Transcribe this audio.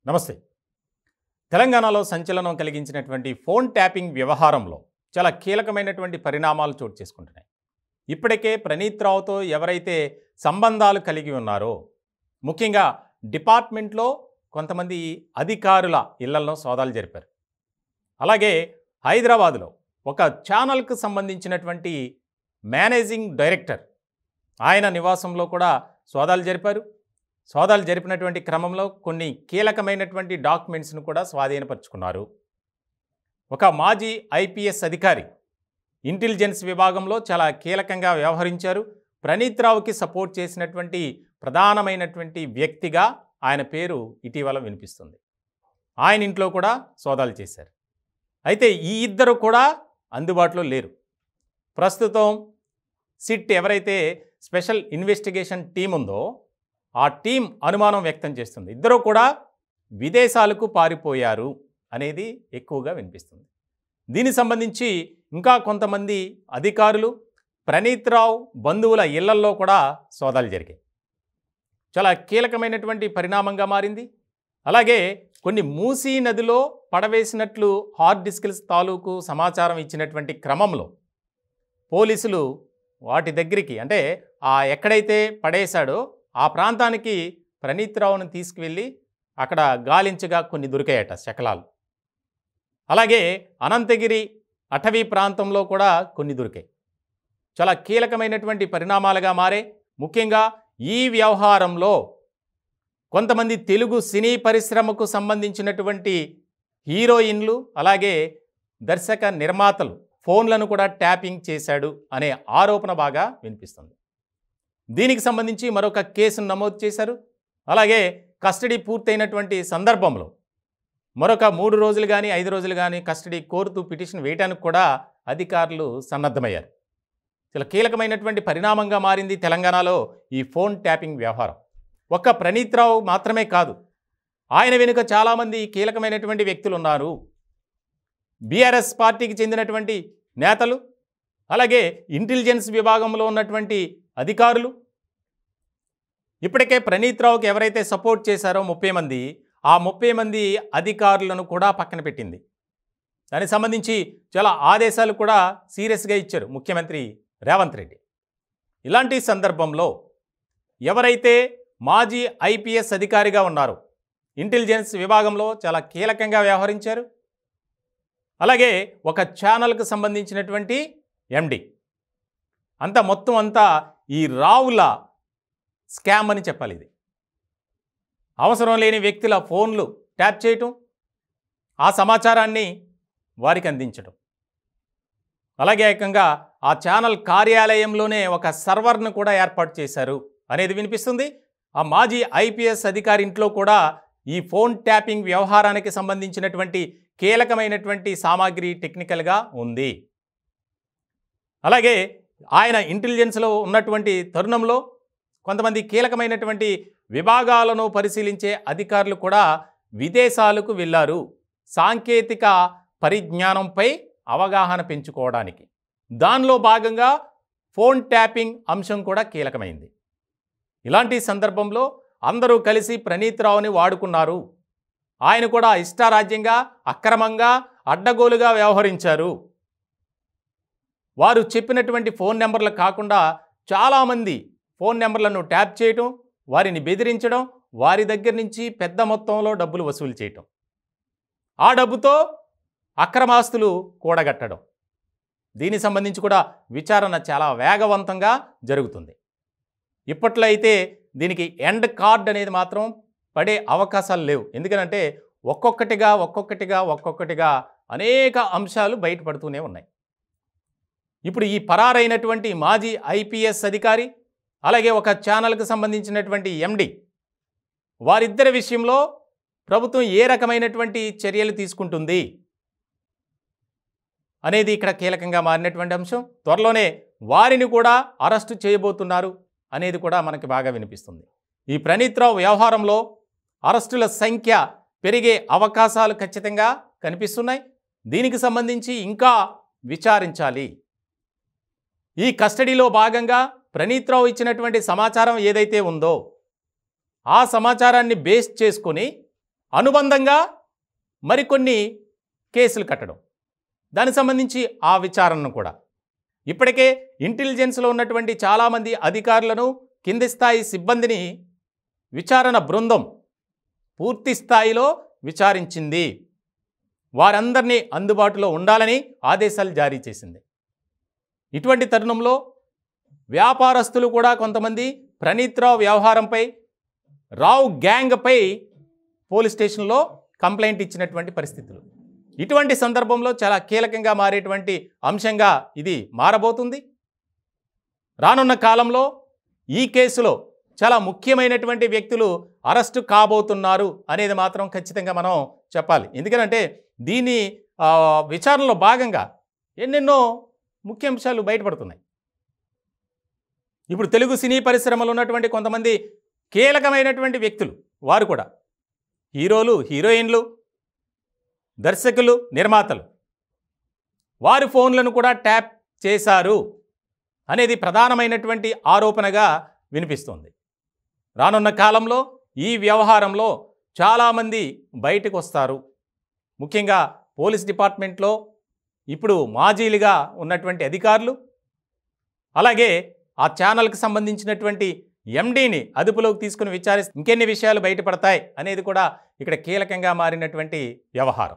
నమస్తే. తెలంగాణలో సంచలనం కలిగించినటువంటి ఫోన్ ట్యాపింగ్ వ్యవహారంలో చాలా కీలకమైనటువంటి పరిణామాలు చోటు చేసుకుంటున్నాయి. ఇప్పటికే ప్రణీత్ రావుతో ఎవరైతే సంబంధాలు కలిగి ఉన్నారో, ముఖ్యంగా డిపార్ట్మెంట్లో కొంతమంది అధికారుల ఇళ్లలో సోదాలు జరిపారు. అలాగే హైదరాబాదులో ఒక ఛానల్కు సంబంధించినటువంటి మేనేజింగ్ డైరెక్టర్ ఆయన నివాసంలో కూడా సోదాలు జరిపారు. సోదాలు జరిపినటువంటి క్రమంలో కొన్ని కీలకమైనటువంటి డాక్యుమెంట్స్ను కూడా స్వాధీనపరుచుకున్నారు. ఒక మాజీ ఐపీఎస్ అధికారి ఇంటెలిజెన్స్ విభాగంలో చాలా కీలకంగా వ్యవహరించారు. ప్రణీత్ రావుకి సపోర్ట్ చేసినటువంటి ప్రధానమైనటువంటి వ్యక్తిగా ఆయన పేరు ఇటీవల వినిపిస్తుంది. ఆయన ఇంట్లో కూడా సోదాలు చేశారు. అయితే ఈ ఇద్దరు కూడా అందుబాటులో లేరు. ప్రస్తుతం సిట్ ఎవరైతే స్పెషల్ ఇన్వెస్టిగేషన్ టీం ఉందో ఆ టీం అనుమానం వ్యక్తం చేస్తుంది. ఇద్దరు కూడా విదేశాలకు పారిపోయారు అనేది ఎక్కువగా వినిపిస్తుంది. దీనికి సంబంధించి ఇంకా కొంతమంది అధికారులు ప్రణీత్ రావు బంధువుల ఇళ్లల్లో కూడా సోదాలు జరిగాయి. చాలా కీలకమైనటువంటి పరిణామంగా మారింది. అలాగే కొన్ని మూసీ నదిలో పడవేసినట్లు హార్డ్ డిస్క్స్ తాలూకు సమాచారం ఇచ్చినటువంటి క్రమంలో పోలీసులు వాటి దగ్గరికి అంటే ఎక్కడైతే పడేశాడో ఆ ప్రాంతానికి ప్రణీత్ రావును తీసుకువెళ్ళి అక్కడ గాలించగా కొన్ని దొరికాయట శకలాలు. అలాగే అనంతగిరి అటవీ ప్రాంతంలో కూడా కొన్ని దొరికాయి. చాలా కీలకమైనటువంటి పరిణామాలుగా మారే. ముఖ్యంగా ఈ వ్యవహారంలో కొంతమంది తెలుగు సినీ పరిశ్రమకు సంబంధించినటువంటి హీరోయిన్లు అలాగే దర్శక నిర్మాతలు ఫోన్లను కూడా ట్యాపింగ్ చేశాడు అనే ఆరోపణ బాగా వినిపిస్తుంది. దీనికి సంబంధించి మరొక కేసును నమోదు చేశారు. అలాగే కస్టడీ పూర్తయినటువంటి సందర్భంలో మరొక 3 రోజులు కానీ 5 రోజులు కానీ కస్టడీ కోరుతూ పిటిషన్ వేయడానికి కూడా అధికారులు సన్నద్ధమయ్యారు. చాలా కీలకమైనటువంటి పరిణామంగా మారింది తెలంగాణలో ఈ ఫోన్ ట్యాపింగ్ వ్యవహారం. ఒక్క ప్రణీత్ రావు మాత్రమే కాదు, ఆయన వెనుక చాలామంది కీలకమైనటువంటి వ్యక్తులు ఉన్నారు. బీఆర్ఎస్ పార్టీకి చెందినటువంటి నేతలు, అలాగే ఇంటెలిజెన్స్ విభాగంలో ఉన్నటువంటి అధికారులు. ఇప్పటికే ప్రణీత్ రావుకి ఎవరైతే సపోర్ట్ చేశారో 30 మంది, ఆ 30 మంది అధికారులను కూడా పక్కన పెట్టింది. దానికి సంబంధించి చాలా ఆదేశాలు కూడా సీరియస్గా ఇచ్చారు ముఖ్యమంత్రి రేవంత్ రెడ్డి. ఇలాంటి సందర్భంలో ఎవరైతే మాజీ ఐపీఎస్ అధికారిగా ఉన్నారో, ఇంటెలిజెన్స్ విభాగంలో చాలా కీలకంగా వ్యవహరించారు. అలాగే ఒక ఛానల్కు సంబంధించినటువంటి ఎండి మొత్తం అంతా ఈ రావుల స్కామ్ అని చెప్పాలి. ఇది అవసరం లేని వ్యక్తుల ఫోన్లు ట్యాప్ చేయటం, ఆ సమాచారాన్ని వారికి అందించడం, అలాగే ఏకంగా ఆ ఛానల్ కార్యాలయంలోనే ఒక సర్వర్ను కూడా ఏర్పాటు చేశారు అనేది వినిపిస్తుంది. ఆ మాజీ ఐపీఎస్ అధికారి ఇంట్లో కూడా ఈ ఫోన్ ట్యాపింగ్ వ్యవహారానికి సంబంధించినటువంటి కీలకమైనటువంటి సామాగ్రి టెక్నికల్గా ఉంది. అలాగే ఆయన ఇంటెలిజెన్స్లో ఉన్నటువంటి తరుణంలో కొంతమంది కీలకమైనటువంటి విభాగాలను పరిశీలించే అధికారులు కూడా విదేశాలకు వెళ్ళారు సాంకేతిక పరిజ్ఞానంపై అవగాహన పెంచుకోవడానికి. దానిలో భాగంగా ఫోన్ ట్యాపింగ్ అంశం కూడా కీలకమైంది. ఇలాంటి సందర్భంలో అందరూ కలిసి ప్రణీత్ రావుని వాడుకున్నారు. ఆయన కూడా ఇష్టారాజ్యంగా అక్రమంగా అడ్డగోలుగా వ్యవహరించారు. వారు చెప్పినటువంటి ఫోన్ నెంబర్లు కాకుండా చాలామంది ఫోన్ నెంబర్లను ట్యాప్ చేయటం, వారిని బెదిరించడం, వారి దగ్గర నుంచి పెద్ద మొత్తంలో డబ్బులు వసూలు చేయటం, ఆ డబ్బుతో అక్రమాస్తులు కూడగట్టడం. దీనికి సంబంధించి కూడా విచారణ చాలా వేగవంతంగా జరుగుతుంది. ఇప్పట్లో అయితే దీనికి ఎండ్ కార్డ్ అనేది మాత్రం పడే అవకాశాలు లేవు. ఎందుకంటే ఒక్కొక్కటిగా అనేక అంశాలు బయటపడుతూనే ఉన్నాయి. ఇప్పుడు ఈ పరారైనటువంటి మాజీ ఐపీఎస్ అధికారి అలాగే ఒక ఛానల్కి సంబంధించినటువంటి ఎండి, వారిద్దరి విషయంలో ప్రభుత్వం ఏ రకమైనటువంటి చర్యలు తీసుకుంటుంది అనేది ఇక్కడ కీలకంగా మారినటువంటి అంశం. త్వరలోనే వారిని కూడా అరెస్టు చేయబోతున్నారు అనేది కూడా మనకి బాగా వినిపిస్తుంది. ఈ ప్రణీత్ రావు వ్యవహారంలో అరెస్టుల సంఖ్య పెరిగే అవకాశాలు ఖచ్చితంగా కనిపిస్తున్నాయి. దీనికి సంబంధించి ఇంకా విచారించాలి. ఈ కస్టడీలో భాగంగా ప్రణీత్ రావు ఇచ్చినటువంటి సమాచారం ఏదైతే ఉందో ఆ సమాచారాన్ని బేస్ చేసుకొని అనుబంధంగా మరికొన్ని కేసులు కట్టడం, దానికి సంబంధించి ఆ విచారణను కూడా ఇప్పటికే ఇంటెలిజెన్స్లో ఉన్నటువంటి చాలామంది అధికారులను, కింది స్థాయి సిబ్బందిని విచారణ బృందం పూర్తి స్థాయిలో విచారించింది. వారందరినీ అందుబాటులో ఉండాలని ఆదేశాలు జారీ చేసింది. ఇటువంటి తరుణంలో వ్యాపారస్తులు కూడా కొంతమంది ప్రణీత్ రావు వ్యవహారంపై, రావు గ్యాంగ్పై పోలీస్ స్టేషన్లో కంప్లైంట్ ఇచ్చినటువంటి పరిస్థితులు. ఇటువంటి సందర్భంలో చాలా కీలకంగా మారేటువంటి అంశంగా ఇది మారబోతుంది. రానున్న కాలంలో ఈ కేసులో చాలా ముఖ్యమైనటువంటి వ్యక్తులు అరెస్టు కాబోతున్నారు అనేది మాత్రం ఖచ్చితంగా మనం చెప్పాలి. ఎందుకంటే దీని విచారణలో భాగంగా ఎన్నెన్నో ముఖ్య అంశాలు బయటపడుతున్నాయి. ఇప్పుడు తెలుగు సినీ పరిశ్రమలో ఉన్నటువంటి కొంతమంది కీలకమైనటువంటి వ్యక్తులు, వారు కూడా హీరోలు, హీరోయిన్లు, దర్శకులు, నిర్మాతలు, వారి ఫోన్లను కూడా ట్యాప్ చేశారు అనేది ప్రధానమైనటువంటి ఆరోపణగా వినిపిస్తోంది. రానున్న కాలంలో ఈ వ్యవహారంలో చాలామంది బయటకు వస్తారు. ముఖ్యంగా పోలీస్ డిపార్ట్మెంట్లో ఇప్పుడు మాజీలుగా ఉన్నటువంటి అధికారులు, అలాగే ఆ ఛానల్కి సంబంధించినటువంటి ఎండీని అదుపులోకి తీసుకుని విచారిస్తే ఇంకెన్ని విషయాలు బయటపడతాయి అనేది కూడా ఇక్కడ కీలకంగా మారినటువంటి వ్యవహారం.